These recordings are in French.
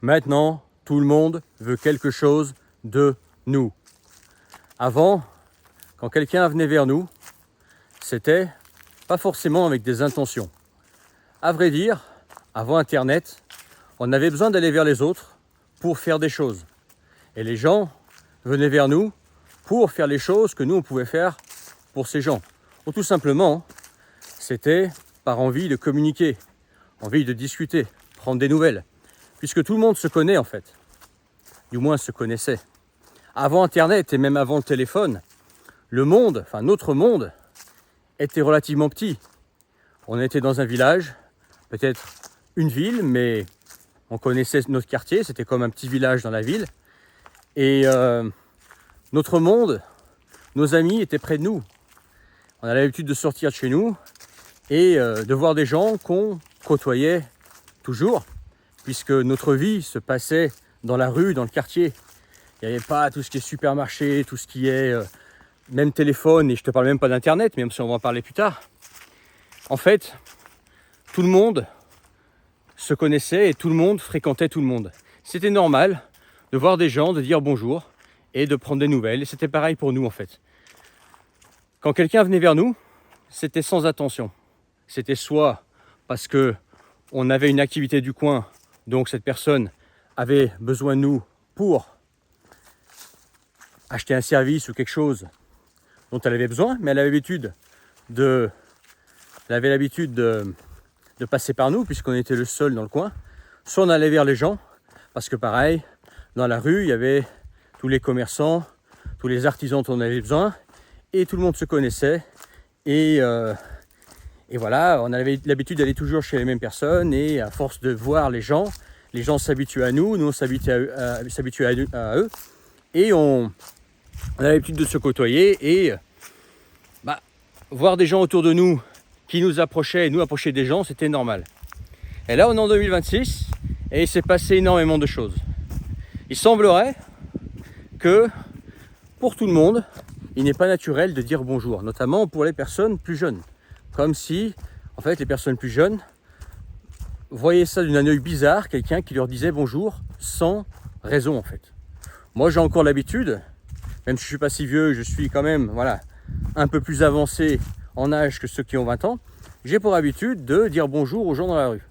Maintenant, tout le monde veut quelque chose de nous. Avant, quand quelqu'un venait vers nous, c'était pas forcément avec des intentions. À vrai dire, avant Internet, on avait besoin d'aller vers les autres pour faire des choses. Et les gens venaient vers nous pour faire les choses que nous, on pouvait faire pour ces gens. Ou tout simplement, c'était par envie de communiquer, envie de discuter, prendre des nouvelles. Puisque tout le monde se connaît en fait. Du moins se connaissait. Avant Internet et même avant le téléphone, le monde, enfin notre monde, était relativement petit. On était dans un village, peut-être une ville, mais on connaissait notre quartier, c'était comme un petit village dans la ville. Et notre monde, nos amis étaient près de nous. On avait l'habitude de sortir de chez nous et de voir des gens qu'on côtoyait toujours, puisque notre vie se passait dans la rue, dans le quartier. Il n'y avait pas tout ce qui est supermarché, tout ce qui est même téléphone, et je te parle même pas d'internet, même si on va en parler plus tard. En fait, tout le monde se connaissait et tout le monde fréquentait tout le monde. C'était normal de voir des gens, de dire bonjour et de prendre des nouvelles. Et c'était pareil pour nous en fait. Quand quelqu'un venait vers nous, c'était sans attention. C'était soit parce que on avait une activité du coin, donc cette personne avait besoin de nous pour acheter un service ou quelque chose dont elle avait besoin, mais elle avait l'habitude de passer par nous puisqu'on était le seul dans le coin. Soit on allait vers les gens, parce que pareil, dans la rue, il y avait tous les commerçants, tous les artisans dont on avait besoin, et tout le monde se connaissait. Et voilà, on avait l'habitude d'aller toujours chez les mêmes personnes, et à force de voir les gens s'habituaient à nous, on s'habituait à eux, et on avait l'habitude de se côtoyer, et voir des gens autour de nous qui nous approchaient et nous approcher des gens, c'était normal. Et là, on est en 2026 et il s'est passé énormément de choses. Il semblerait que pour tout le monde, il n'est pas naturel de dire bonjour, notamment pour les personnes plus jeunes. Comme si, en fait, les personnes plus jeunes voyaient ça d'un œil bizarre, quelqu'un qui leur disait bonjour sans raison, en fait. Moi, j'ai encore l'habitude, même si je ne suis pas si vieux, je suis quand même, un peu plus avancé en âge que ceux qui ont 20 ans, j'ai pour habitude de dire bonjour aux gens dans la rue.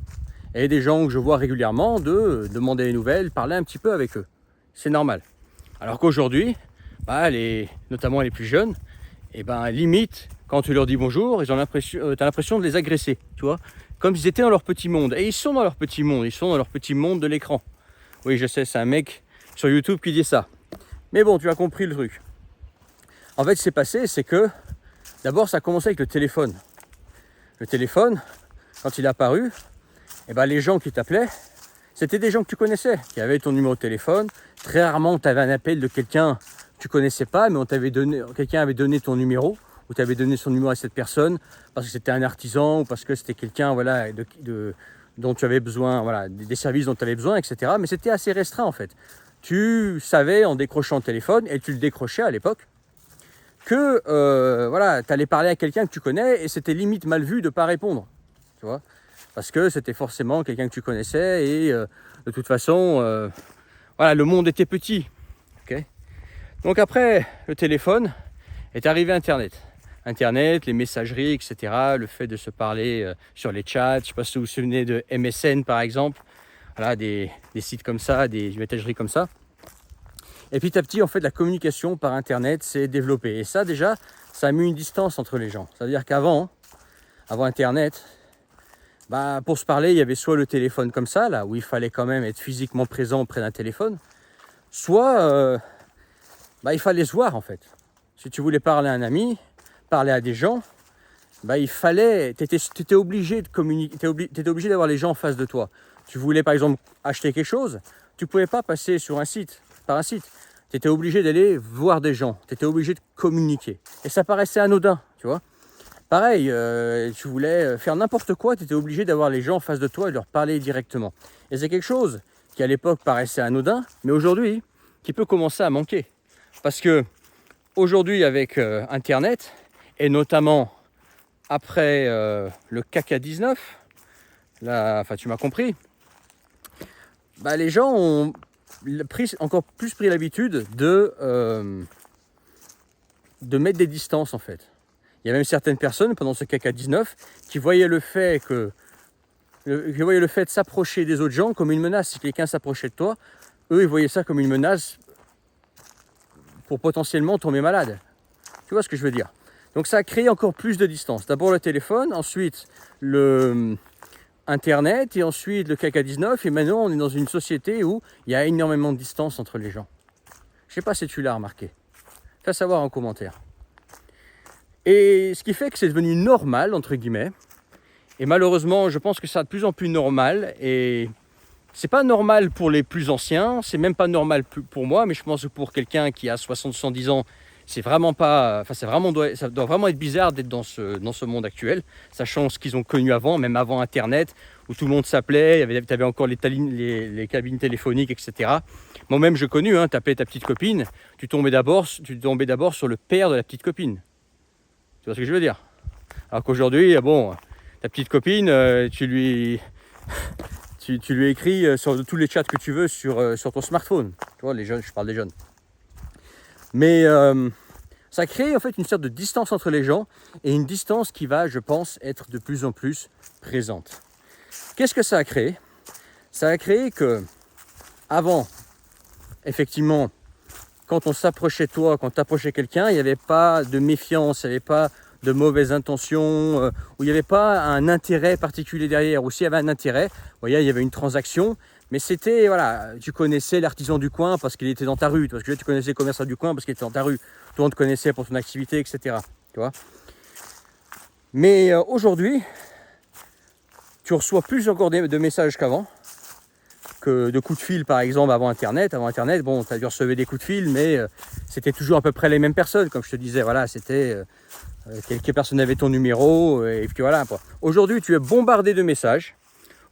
Et des gens que je vois régulièrement, de demander des nouvelles, parler un petit peu avec eux. C'est normal. Alors qu'aujourd'hui, notamment les plus jeunes, limite, quand tu leur dis bonjour, tu as l'impression de les agresser, tu vois, comme s'ils étaient dans leur petit monde. Et ils sont dans leur petit monde, de l'écran. Oui, je sais, c'est un mec sur YouTube qui dit ça. Mais bon, tu as compris le truc. En fait, ce qui s'est passé, c'est que d'abord, ça a commencé avec le téléphone. Le téléphone, quand il est apparu, les gens qui t'appelaient, c'était des gens que tu connaissais, qui avaient ton numéro de téléphone. Très rarement, tu avais un appel de quelqu'un que tu ne connaissais pas, mais quelqu'un avait donné ton numéro, ou tu avais donné son numéro à cette personne, parce que c'était un artisan, ou parce que c'était quelqu'un dont tu avais besoin, des services dont tu avais besoin, etc. Mais c'était assez restreint en fait. Tu savais en décrochant le téléphone, et tu le décrochais à l'époque, que tu allais parler à quelqu'un que tu connais et c'était limite mal vu de ne pas répondre, tu vois, parce que c'était forcément quelqu'un que tu connaissais et de toute façon, le monde était petit. Okay. Donc après le téléphone est arrivé Internet, les messageries, etc., le fait de se parler sur les chats, je ne sais pas si vous vous souvenez de MSN par exemple, des sites comme ça, des messageries comme ça. Et petit à petit, en fait, la communication par Internet s'est développée. Et ça, déjà, ça a mis une distance entre les gens. C'est-à-dire qu'avant Internet, pour se parler, il y avait soit le téléphone comme ça, là, où il fallait quand même être physiquement présent près d'un téléphone, soit il fallait se voir, en fait. Si tu voulais parler à un ami, parler à des gens, t'étais obligé de communiquer, t'étais obligé d'avoir les gens en face de toi. Tu voulais, par exemple, acheter quelque chose, tu ne pouvais pas passer par un site. Tu étais obligé d'aller voir des gens, tu étais obligé de communiquer. Et ça paraissait anodin, tu vois. Pareil, tu voulais faire n'importe quoi, tu étais obligé d'avoir les gens en face de toi et de leur parler directement. Et c'est quelque chose qui à l'époque paraissait anodin, mais aujourd'hui, qui peut commencer à manquer. Parce que aujourd'hui, avec Internet, et notamment après le caca 19, tu m'as compris, les gens ont encore plus pris l'habitude de mettre des distances en fait. Il y a même certaines personnes pendant ce caca 19 qui voyaient le fait de s'approcher des autres gens comme une menace. Si quelqu'un s'approchait de toi, eux ils voyaient ça comme une menace pour potentiellement tomber malade. Tu vois ce que je veux dire? Donc ça a créé encore plus de distance. D'abord le téléphone, ensuite le Internet et ensuite le caca 19. Et maintenant on est dans une société où il y a énormément de distance entre les gens. Je ne sais pas si tu l'as remarqué. Fais savoir en commentaire. Et ce qui fait que c'est devenu normal, entre guillemets. Et malheureusement, je pense que c'est de plus en plus normal. Et c'est pas normal pour les plus anciens, c'est même pas normal pour moi, mais je pense que pour quelqu'un qui a 60-70 ans, c'est vraiment pas. Enfin, ça doit vraiment être bizarre d'être dans ce monde actuel, sachant ce qu'ils ont connu avant, même avant Internet, où tout le monde s'appelait, tu avais encore les cabines téléphoniques, etc. Moi-même, je connu, tu appelais ta petite copine, tu tombais d'abord sur le père de la petite copine. Tu vois ce que je veux dire? Alors qu'aujourd'hui, bon, ta petite copine, tu lui écris sur tous les chats que tu veux sur ton smartphone. Tu vois, les jeunes, je parle des jeunes. Mais ça crée en fait une sorte de distance entre les gens et une distance qui va, je pense, être de plus en plus présente. Qu'est-ce que ça a créé? Ça a créé que, avant, effectivement, quand on s'approchait de toi, quand tu approchais quelqu'un, il n'y avait pas de méfiance, il n'y avait pas de mauvaises intentions, où il n'y avait pas un intérêt particulier derrière. Ou s'il y avait un intérêt, vous voyez, il y avait une transaction, mais c'était, voilà, tu connaissais l'artisan du coin parce qu'il était dans ta rue, parce que tu connaissais le commerçant du coin parce qu'il était dans ta rue, tout le monde te connaissait pour ton activité, etc. Tu vois. Mais aujourd'hui, tu reçois plus encore de messages qu'avant, que de coups de fil par exemple avant Internet. Avant Internet, bon, tu as dû recevoir des coups de fil, mais c'était toujours à peu près les mêmes personnes. Comme je te disais, voilà, c'était quelques personnes avaient ton numéro, et puis voilà. Aujourd'hui, tu es bombardé de messages,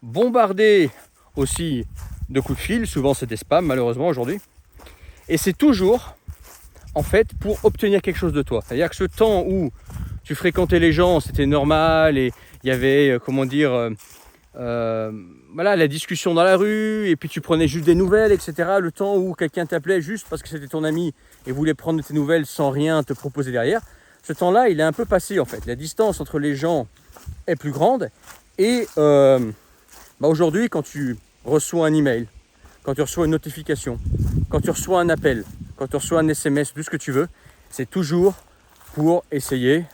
bombardé aussi de coups de fil. Souvent, c'est des spams, malheureusement, aujourd'hui. Et c'est toujours, en fait, pour obtenir quelque chose de toi. C'est-à-dire que ce temps où tu fréquentais les gens, c'était normal, et il y avait, voilà, la discussion dans la rue, et puis tu prenais juste des nouvelles, etc. Le temps où quelqu'un t'appelait juste parce que c'était ton ami et voulait prendre tes nouvelles sans rien te proposer derrière, ce temps-là, il est un peu passé en fait. La distance entre les gens est plus grande. Et aujourd'hui, quand tu reçois un email, quand tu reçois une notification, quand tu reçois un appel, quand tu reçois un SMS, tout ce que tu veux, c'est toujours pour essayer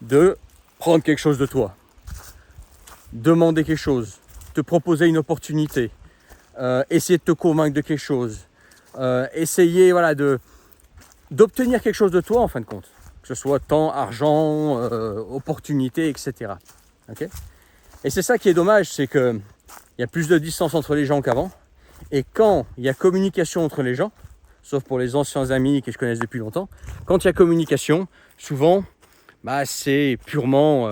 de prendre quelque chose de toi, demander quelque chose, te proposer une opportunité, essayer de te convaincre de quelque chose, essayer voilà, d'obtenir quelque chose de toi en fin de compte, que ce soit temps, argent, opportunité, etc. Okay, et c'est ça qui est dommage, c'est qu'il y a plus de distance entre les gens qu'avant, et quand il y a communication entre les gens, sauf pour les anciens amis que je connais depuis longtemps, quand il y a communication, souvent, c'est purement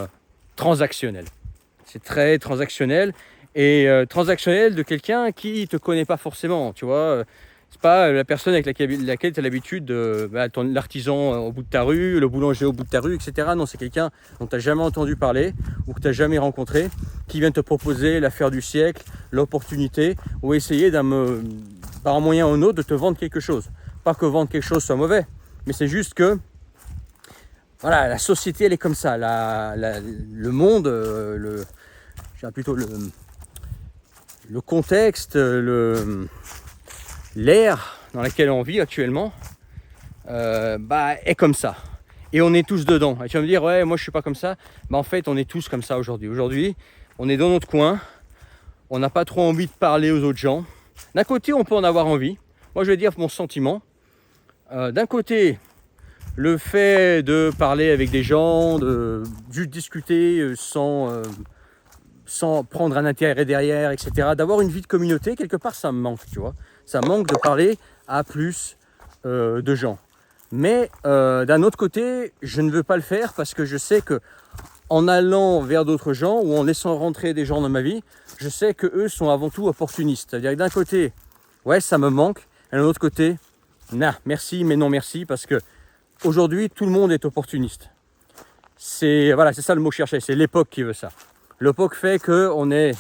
transactionnel. C'est très transactionnel, et transactionnel de quelqu'un qui ne te connaît pas forcément, tu vois. C'est pas la personne avec laquelle tu as l'habitude, l'artisan au bout de ta rue, le boulanger au bout de ta rue, etc. Non, c'est quelqu'un dont tu n'as jamais entendu parler ou que tu n'as jamais rencontré, qui vient te proposer l'affaire du siècle, l'opportunité, ou essayer par un moyen ou un autre de te vendre quelque chose. Pas que vendre quelque chose soit mauvais, mais c'est juste que voilà, la société elle est comme ça, le monde, plutôt le contexte, l'ère dans laquelle on vit actuellement est comme ça. Et on est tous dedans. Et tu vas me dire, ouais, moi je suis pas comme ça. En fait, on est tous comme ça aujourd'hui. Aujourd'hui, on est dans notre coin. On n'a pas trop envie de parler aux autres gens. D'un côté, on peut en avoir envie. Moi, je vais dire mon sentiment. D'un côté, le fait de parler avec des gens, de juste discuter sans prendre un intérêt derrière, etc. D'avoir une vie de communauté, quelque part, ça me manque, tu vois. Ça manque de parler à plus de gens. Mais d'un autre côté, je ne veux pas le faire parce que je sais que en allant vers d'autres gens ou en laissant rentrer des gens dans ma vie, je sais que eux sont avant tout opportunistes. C'est-à-dire que d'un côté, ouais, ça me manque, et d'un autre côté, merci, mais non merci, parce que aujourd'hui, tout le monde est opportuniste. C'est ça le mot cherché, c'est l'époque qui veut ça. L'époque fait qu'on est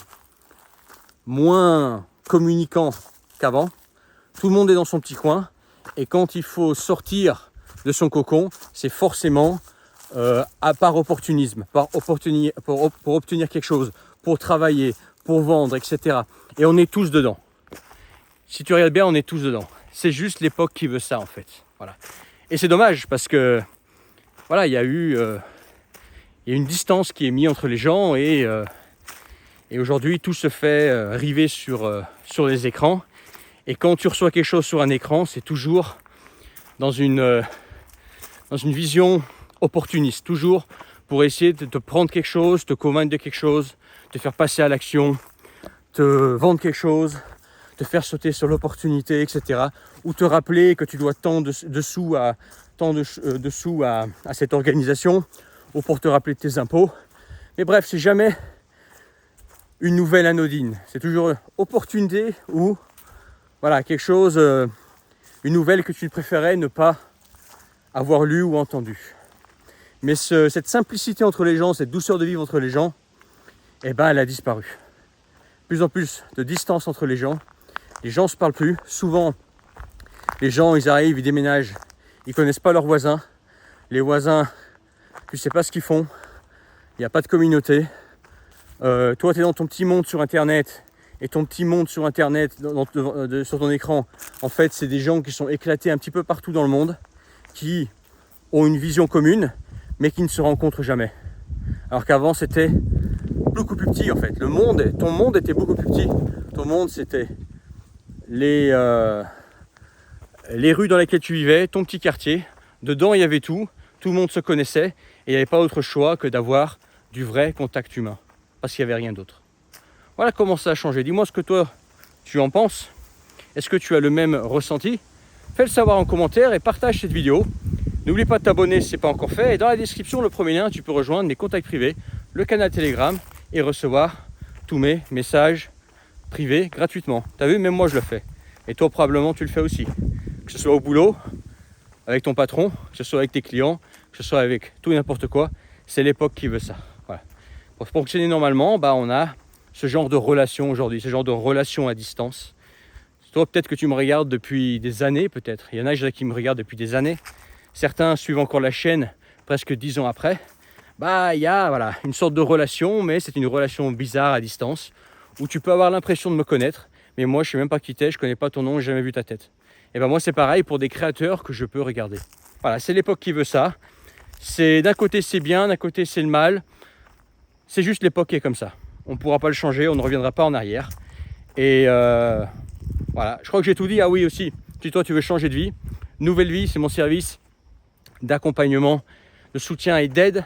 moins communicant qu'avant. Tout le monde est dans son petit coin. Et quand il faut sortir de son cocon, c'est forcément par opportunisme, pour obtenir quelque chose, pour travailler, pour vendre, etc. Et on est tous dedans. Si tu regardes bien, on est tous dedans. C'est juste l'époque qui veut ça en fait. Voilà. Et c'est dommage parce que voilà, il y a une distance qui est mise entre les gens et aujourd'hui tout se fait river sur les écrans. Et quand tu reçois quelque chose sur un écran, c'est toujours dans une vision opportuniste, toujours pour essayer de te prendre quelque chose, te convaincre de quelque chose, te faire passer à l'action, te vendre quelque chose, te faire sauter sur l'opportunité, etc. Ou te rappeler que tu dois tant de sous à cette organisation, ou pour te rappeler de tes impôts. Mais bref, c'est jamais une nouvelle anodine. C'est toujours une opportunité ou voilà, quelque chose, une nouvelle que tu préférais ne pas avoir lu ou entendu. Mais cette simplicité entre les gens, cette douceur de vivre entre les gens, eh ben, elle a disparu. Plus en plus de distance entre les gens ne se parlent plus. Souvent, les gens, ils arrivent, ils déménagent, ils connaissent pas leurs voisins. Les voisins, tu sais pas ce qu'ils font. Il n'y a pas de communauté. Toi, tu es dans ton petit monde sur Internet. Et ton petit monde sur Internet, sur ton écran, en fait, c'est des gens qui sont éclatés un petit peu partout dans le monde, qui ont une vision commune, mais qui ne se rencontrent jamais. Alors qu'avant, c'était beaucoup plus petit, en fait. Ton monde était beaucoup plus petit. Ton monde, c'était les rues dans lesquelles tu vivais, ton petit quartier. Dedans, il y avait tout. Tout le monde se connaissait. Et il n'y avait pas autre choix que d'avoir du vrai contact humain. Parce qu'il n'y avait rien d'autre. Voilà comment ça a changé. Dis-moi ce que toi, tu en penses. Est-ce que tu as le même ressenti? Fais le savoir en commentaire et partage cette vidéo. N'oublie pas de t'abonner si ce n'est pas encore fait. Et dans la description, le premier lien, tu peux rejoindre mes contacts privés, le canal Telegram et recevoir tous mes messages privés gratuitement. Tu as vu, même moi je le fais. Et toi probablement tu le fais aussi. Que ce soit au boulot, avec ton patron, que ce soit avec tes clients, que ce soit avec tout et n'importe quoi. C'est l'époque qui veut ça. Voilà. Pour fonctionner normalement, on a ce genre de relation aujourd'hui, ce genre de relation à distance. Toi, peut-être que tu me regardes depuis des années, peut-être. Il y en a qui me regardent depuis des années. Certains suivent encore la chaîne presque 10 ans après. Il y a une sorte de relation, mais c'est une relation bizarre à distance, où tu peux avoir l'impression de me connaître, mais moi, je ne sais même pas qui t'es, je ne connais pas ton nom, je n'ai jamais vu ta tête. Et moi, c'est pareil pour des créateurs que je peux regarder. Voilà, c'est l'époque qui veut ça. D'un côté, c'est bien, d'un côté, c'est le mal. C'est juste l'époque qui est comme ça. On ne pourra pas le changer, on ne reviendra pas en arrière. Et voilà, je crois que j'ai tout dit. Ah oui aussi, si toi tu veux changer de vie, Nouvelle Vie, c'est mon service d'accompagnement, de soutien et d'aide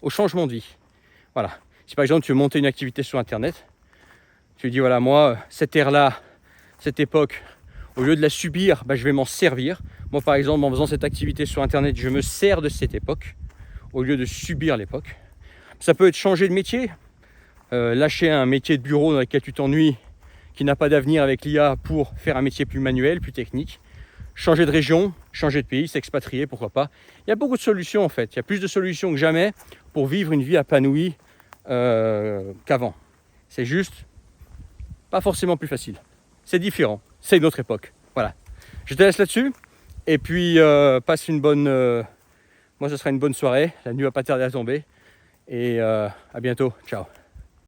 au changement de vie. Voilà, si par exemple tu veux monter une activité sur Internet, tu dis voilà, moi, cette ère-là, cette époque, au lieu de la subir, je vais m'en servir. Moi par exemple, en faisant cette activité sur Internet, je me sers de cette époque, au lieu de subir l'époque. Ça peut être changer de métier, lâcher un métier de bureau dans lequel tu t'ennuies, qui n'a pas d'avenir avec l'IA, pour faire un métier plus manuel, plus technique. Changer de région, changer de pays, s'expatrier, pourquoi pas. Il y a beaucoup de solutions en fait. Il y a plus de solutions que jamais pour vivre une vie épanouie qu'avant. C'est juste pas forcément plus facile. C'est différent. C'est une autre époque. Voilà. Je te laisse là-dessus. Et puis passe une bonne... moi, ce sera une bonne soirée. La nuit va pas tarder à tomber. Et à bientôt. Ciao.